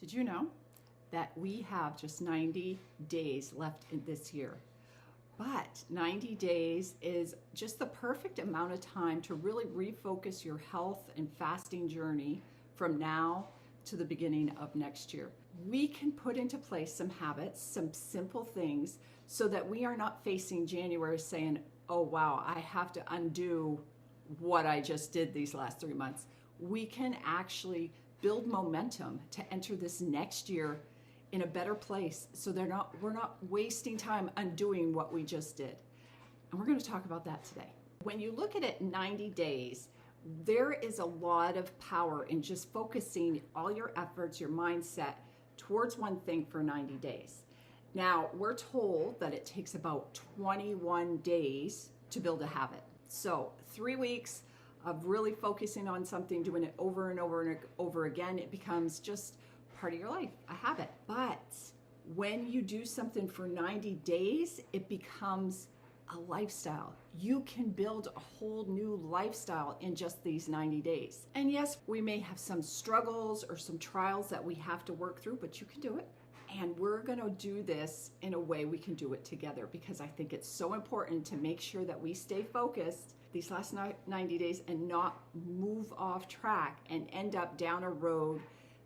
Did you know that we have just 90 days left in this year? But 90 days is just the perfect amount of time to really refocus your health and fasting journey from now to the beginning of next year. We can put into place some habits, some simple things, so that we are not facing January saying, oh wow, I have to undo what I just did these last 3 months. We can actually build momentum to enter this next year in a better place, so we're not wasting time undoing what we just did. And we're going to talk about that today. When you look at it 90 days, there is a lot of power in just focusing all your efforts, your mindset towards one thing for 90 days. Now, we're told that it takes about 21 days to build a habit. So 3 weeks of really focusing on something, doing it over and over and over again, it becomes just part of your life, a habit. But when you do something for 90 days, it becomes a lifestyle. You can build a whole new lifestyle in just these 90 days. And yes, we may have some struggles or some trials that we have to work through, but you can do it. And we're going to do this in a way we can do it together, because I think it's so important to make sure that we stay focused these last 90 days and not move off track and end up down a road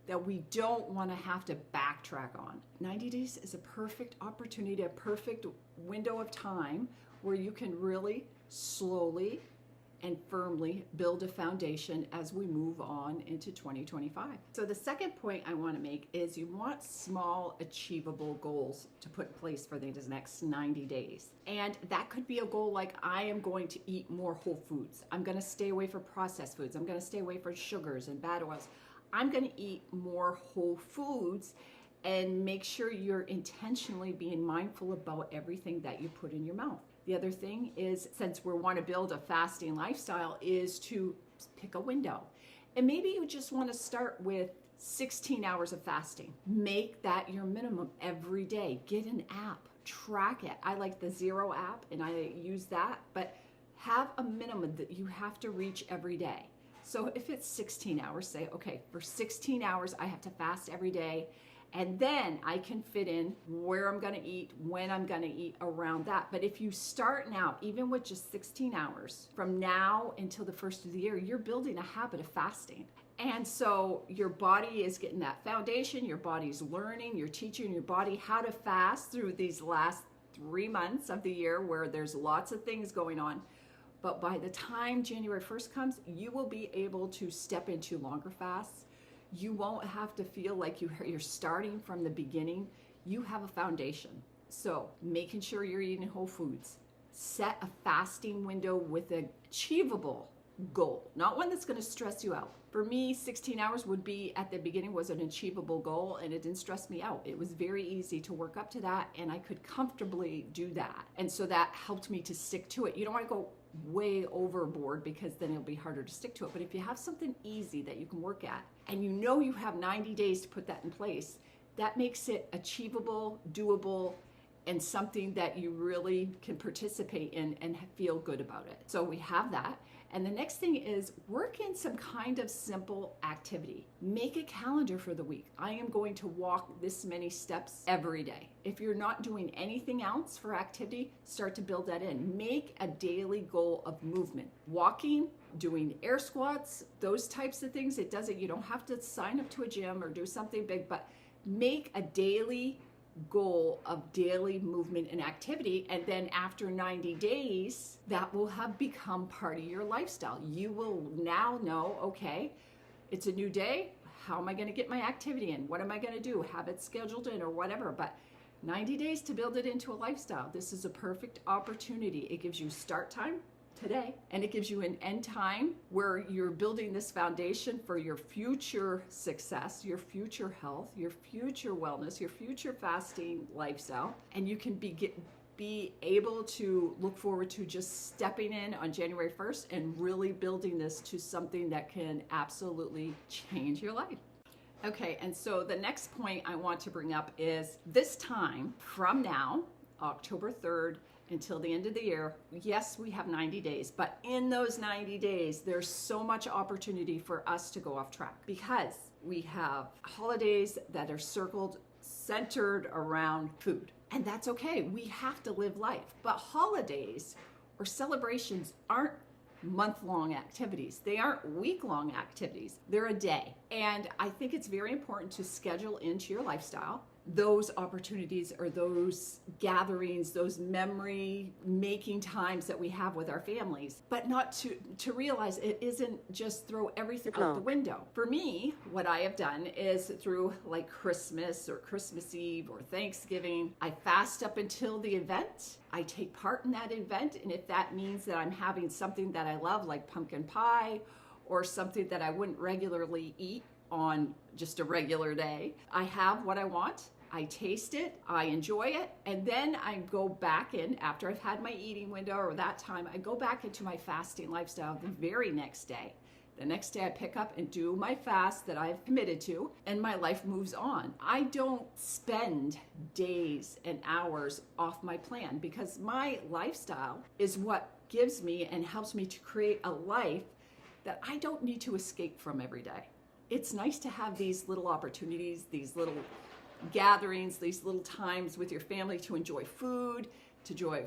that we don't want to have to backtrack on. 90 days is a perfect opportunity, a perfect window of time where you can really slowly and firmly build a foundation as we move on into 2025. So the second point I want to make is you want small, achievable goals to put in place for the next 90 days. And that could be a goal like, I am going to eat more whole foods. I'm going to stay away from processed foods. I'm going to stay away from sugars and bad oils. I'm going to eat more whole foods, and make sure you're intentionally being mindful about everything that you put in your mouth. The other thing is, since we want to build a fasting lifestyle, is to pick a window. And maybe you just want to start with 16 hours of fasting. Make that your minimum every day. Get an app, track it. I like the Zero app and I use that, but have a minimum that you have to reach every day. So if it's 16 hours, say, okay, for 16 hours, I have to fast every day. And then I can fit in where I'm going to eat, when I'm going to eat around that. But if you start now, even with just 16 hours, from now until the first of the year, you're building a habit of fasting. And so your body is getting that foundation, your body's learning, you're teaching your body how to fast through these last 3 months of the year where there's lots of things going on. But by the time January 1st comes, you will be able to step into longer fasts. You won't have to feel like you're starting from the beginning. You have a foundation. So making sure you're eating whole foods. Set a fasting window with an achievable goal, not one that's going to stress you out. For me, 16 hours would be, at the beginning, was an achievable goal, and it didn't stress me out. It was very easy to work up to that, and I could comfortably do that. And so that helped me to stick to it. You don't want to go way overboard, because then it'll be harder to stick to it. But if you have something easy that you can work at, and you know you have 90 days to put that in place, that makes it achievable, doable, and something that you really can participate in and feel good about it. So we have that. And the next thing is, work in some kind of simple activity. Make a calendar for the week. I am going to walk this many steps every day. If you're not doing anything else for activity, start to build that in. Make a daily goal of movement. Walking, doing air squats, those types of things. You don't have to sign up to a gym or do something big, but make a daily goal of daily movement and activity. And then after 90 days, that will have become part of your lifestyle. You will now know, okay, it's a new day. How am I going to get my activity in? What am I going to do? Have it scheduled in or whatever. But 90 days to build it into a lifestyle. This is a perfect opportunity. It gives you start time today, and it gives you an end time where you're building this foundation for your future success, your future health, your future wellness, your future fasting lifestyle. And you can be able to look forward to just stepping in on January 1st and really building this to something that can absolutely change your life. Okay, and so the next point I want to bring up is, this time from now, October 3rd, until the end of the year, yes, we have 90 days, but in those 90 days, there's so much opportunity for us to go off track, because We have holidays that are centered around food. And that's okay. We have to live life. But holidays or celebrations aren't month-long activities. They aren't week-long activities. They're a day. And I think it's very important to schedule into your lifestyle those opportunities or those gatherings, those memory making times that we have with our families, but not to realize it isn't just throw everything out the window. For me, what I have done is through like Christmas or Christmas Eve or Thanksgiving, I fast up until the event. I take part in that event. And if that means that I'm having something that I love, like pumpkin pie or something that I wouldn't regularly eat on just a regular day, I have what I want. I taste it, I enjoy it, and then I go back in after I've had my eating window or that time, I go back into my fasting lifestyle the very next day. The next day I pick up and do my fast that I've committed to, and my life moves on. I don't spend days and hours off my plan because my lifestyle is what gives me and helps me to create a life that I don't need to escape from every day. It's nice to have these little opportunities, these little gatherings, these little times with your family to enjoy food, to enjoy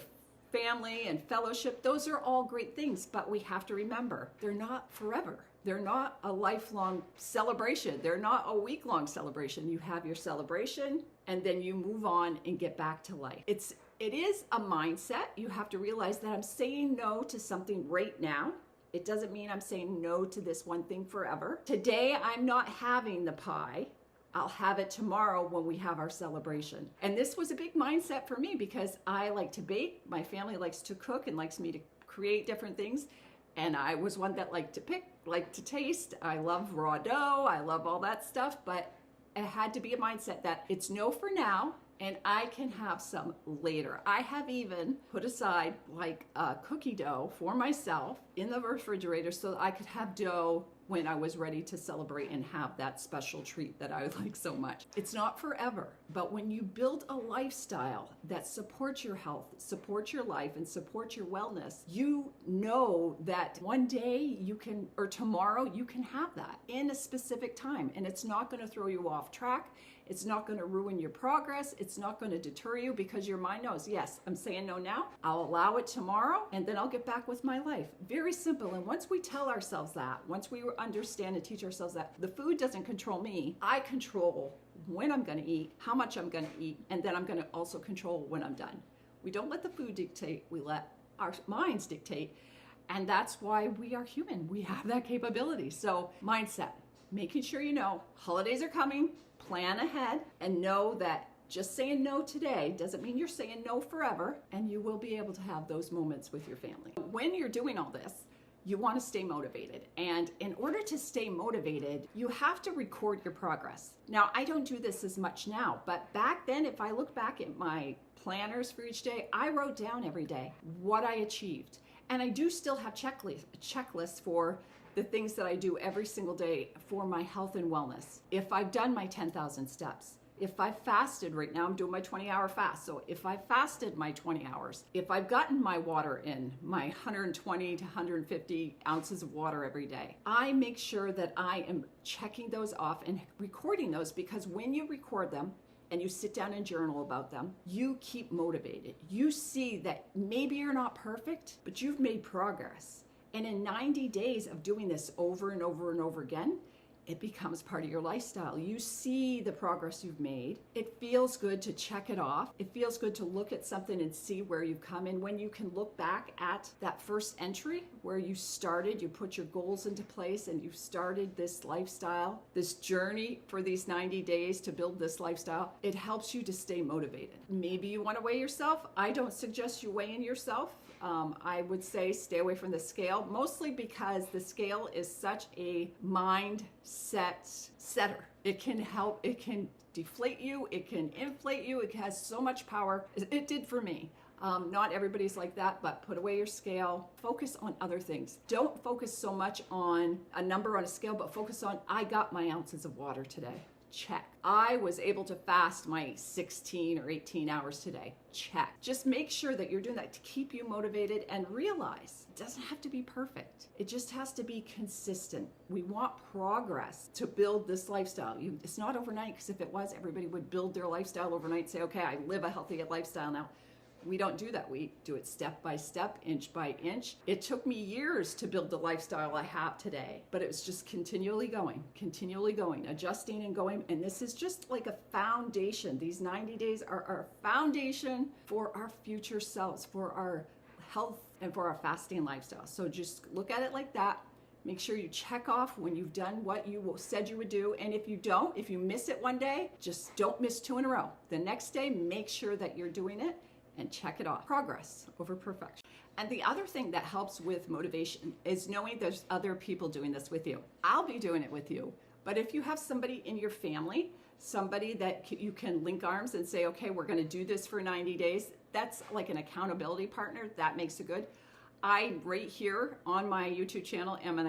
family and fellowship. Those are all great things, but we have to remember they're not forever. They're not a lifelong celebration. They're not a week-long celebration. You have your celebration and then you move on and get back to life. It is a mindset. You have to realize that I'm saying no to something right now. It doesn't mean I'm saying no to this one thing forever. Today, I'm not having the pie. I'll have it tomorrow when we have our celebration. And this was a big mindset for me because I like to bake. My family likes to cook and likes me to create different things. And I was one that liked to pick, liked to taste. I love raw dough. I love all that stuff. But it had to be a mindset that it's no for now and I can have some later. I have even put aside like a cookie dough for myself in the refrigerator so that I could have dough when I was ready to celebrate and have that special treat that I like so much. It's not forever, but when you build a lifestyle that supports your health, supports your life, and supports your wellness, you know that one day you can, or tomorrow you can have that in a specific time, and it's not going to throw you off track. It's not going to ruin your progress. It's not going to deter you because your mind knows, yes, I'm saying no now. I'll allow it tomorrow and then I'll get back with my life. Very simple. And once we tell ourselves that, once we understand and teach ourselves that the food doesn't control me, I control when I'm going to eat, how much I'm going to eat, and then I'm going to also control when I'm done. We don't let the food dictate. We let our minds dictate. And that's why we are human. We have that capability. So mindset, making sure you know holidays are coming. Plan ahead and know that just saying no today doesn't mean you're saying no forever, and you will be able to have those moments with your family. When you're doing all this, you want to stay motivated. And in order to stay motivated, you have to record your progress. Now, I don't do this as much now, but back then, if I look back at my planners for each day, I wrote down every day what I achieved. And I do still have checklists for the things that I do every single day for my health and wellness. If I've done my 10,000 steps, if I've fasted, right now I'm doing my 20-hour fast. So if I fasted my 20 hours, if I've gotten my water in, my 120 to 150 ounces of water every day, I make sure that I am checking those off and recording those, because when you record them and you sit down and journal about them, you keep motivated. You see that maybe you're not perfect, but you've made progress. And in 90 days of doing this over and over and over again, it becomes part of your lifestyle. You see the progress you've made. It feels good to check it off. It feels good to look at something and see where you've come. And when you can look back at that first entry where you started, you put your goals into place and you started this lifestyle, this journey for these 90 days to build this lifestyle, it helps you to stay motivated. Maybe you want to weigh yourself. I don't suggest you weigh in yourself. I would say stay away from the scale, mostly because the scale is such a mindset setter. It can deflate you, it can inflate you, it has so much power. It did for me. Not everybody's like that, but put away your scale. Focus on other things. Don't focus so much on a number on a scale, but focus on, I got my ounces of water today. Check. I was able to fast my 16 or 18 hours today. Check. Just make sure that you're doing that to keep you motivated, and realize it doesn't have to be perfect. It just has to be consistent. We want progress to build this lifestyle. It's not overnight, because if it was, everybody would build their lifestyle overnight, say, okay, I live a healthy lifestyle now. We don't do that. We do it step by step, inch by inch. It took me years to build the lifestyle I have today, but it was just continually going, adjusting and going. And this is just like a foundation. These 90 days are our foundation for our future selves, for our health, and for our fasting lifestyle. So just look at it like that. Make sure you check off when you've done what you said you would do. And if you don't, if you miss it one day, just don't miss 2 in a row. The next day, make sure that you're doing it and check it off. Progress over perfection. And the other thing that helps with motivation is knowing there's other people doing this with you. I'll be doing it with you. But if you have somebody in your family, somebody that you can link arms and say, okay, we're going to do this for 90 days, that's like an accountability partner. That makes it good. I, right here on my YouTube channel, am an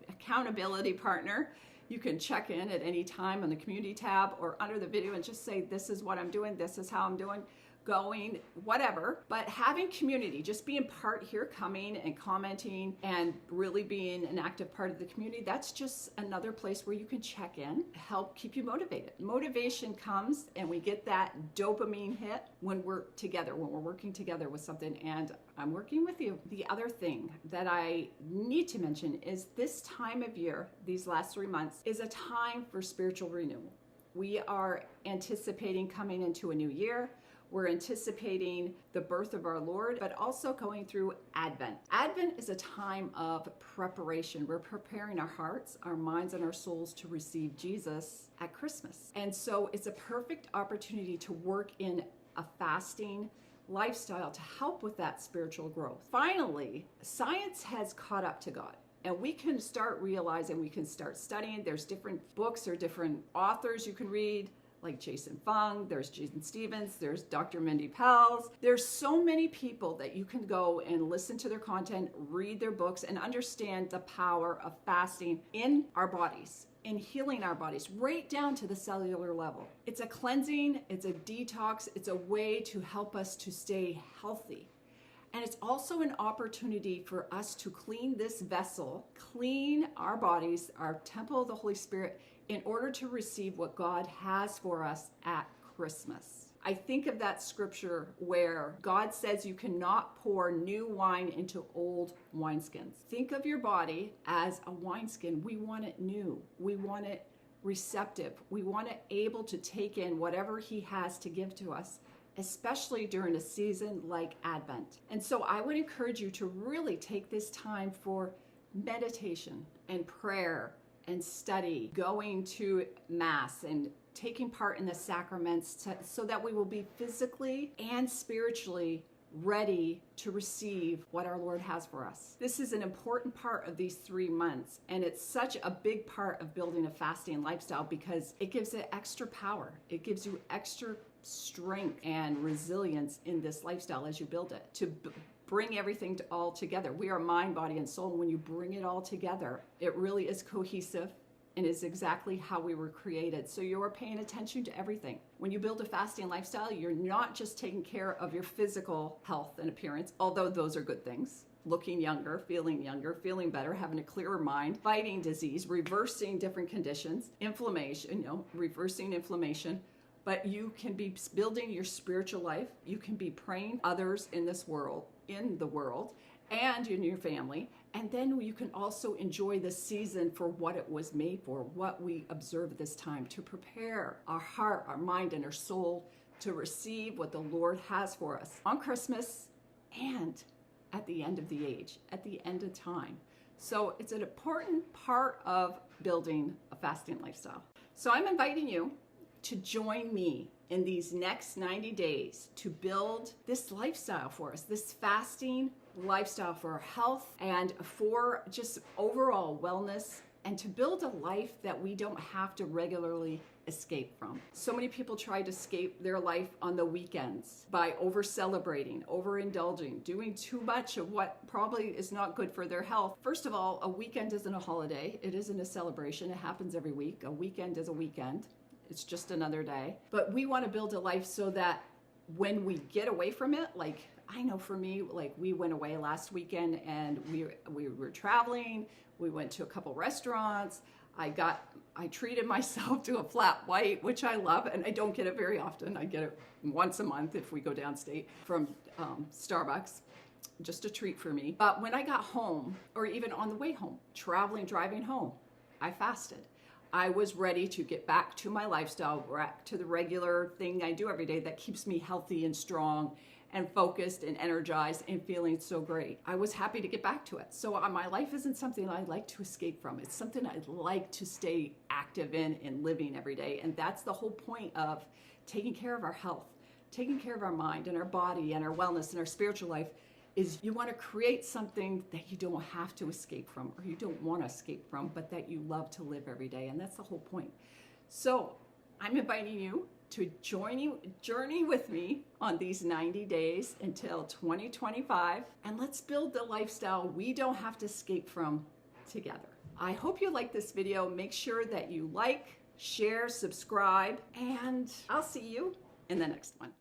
accountability partner. You can check in at any time on the community tab or under the video and just say, this is what I'm doing, this is how I'm doing, going, whatever. But having community, just being part here, coming and commenting and really being an active part of the community, that's just another place where you can check in, help keep you motivated. Motivation comes and we get that dopamine hit when we're together, when we're working together with something, and I'm working with you. The other thing that I need to mention is this time of year, these last 3 months, is a time for spiritual renewal. We are anticipating coming into a new year. We're anticipating the birth of our Lord, but also going through Advent. Advent is a time of preparation. We're preparing our hearts, our minds, and our souls to receive Jesus at Christmas. And so it's a perfect opportunity to work in a fasting lifestyle to help with that spiritual growth. Finally, science has caught up to God. And we can start realizing, we can start studying. There's different books or different authors you can read, like Jason Fung, there's Jason Stevens, there's Dr. Mindy Pelz. There's so many people that you can go and listen to their content, read their books, and understand the power of fasting in our bodies, in healing our bodies, right down to the cellular level. It's a cleansing, it's a detox, it's a way to help us to stay healthy. And it's also an opportunity for us to clean this vessel, clean our bodies, our temple of the Holy Spirit, in order to receive what God has for us at Christmas. I think of that scripture where God says you cannot pour new wine into old wineskins. Think of your body as a wineskin. We want it new. We want it receptive. We want it able to take in whatever He has to give to us, especially during a season like Advent. And so I would encourage you to really take this time for meditation and prayer and study, going to Mass and taking part in the sacraments so that we will be physically and spiritually ready to receive what our Lord has for us. This is an important part of these 3 months, and it's such a big part of building a fasting lifestyle because it gives it extra power. It gives you extra strength and resilience in this lifestyle as you build it, to bring everything all together. We are mind, body, and soul. When you bring it all together, it really is cohesive and is exactly how we were created. So you're paying attention to everything. When you build a fasting lifestyle, you're not just taking care of your physical health and appearance, although those are good things. Looking younger, feeling better, having a clearer mind, fighting disease, reversing different conditions, inflammation, reversing inflammation. But you can be building your spiritual life. You can be praying others in the world, and in your family. And then you can also enjoy the season for what it was made for, what we observe at this time, to prepare our heart, our mind, and our soul to receive what the Lord has for us on Christmas and at the end of the age, at the end of time. So it's an important part of building a fasting lifestyle. So I'm inviting you to join me in these next 90 days to build this lifestyle for us, this fasting lifestyle for our health and for just overall wellness, and to build a life that we don't have to regularly escape from. So many people try to escape their life on the weekends by over-celebrating, overindulging, doing too much of what probably is not good for their health. First of all, a weekend isn't a holiday. It isn't a celebration. It happens every week. A weekend is a weekend. It's just another day. But we want to build a life so that when we get away from it, like I know for me, like we went away last weekend and we were traveling. We went to a couple restaurants. I treated myself to a flat white, which I love, and I don't get it very often. I get it once a month if we go downstate from Starbucks. Just a treat for me. But when I got home, or even on the way home, driving home, I fasted. I was ready to get back to my lifestyle, back to the regular thing I do every day that keeps me healthy and strong and focused and energized and feeling so great. I was happy to get back to it. So my life isn't something I like to escape from. It's something I like to stay active in and living every day. And that's the whole point of taking care of our health, taking care of our mind and our body and our wellness and our spiritual life. Is you want to create something that you don't have to escape from, or you don't want to escape from, but that you love to live every day. And that's the whole point. So I'm inviting you to journey with me on these 90 days until 2025. And let's build the lifestyle we don't have to escape from together. I hope you like this video. Make sure that you like, share, subscribe, and I'll see you in the next one.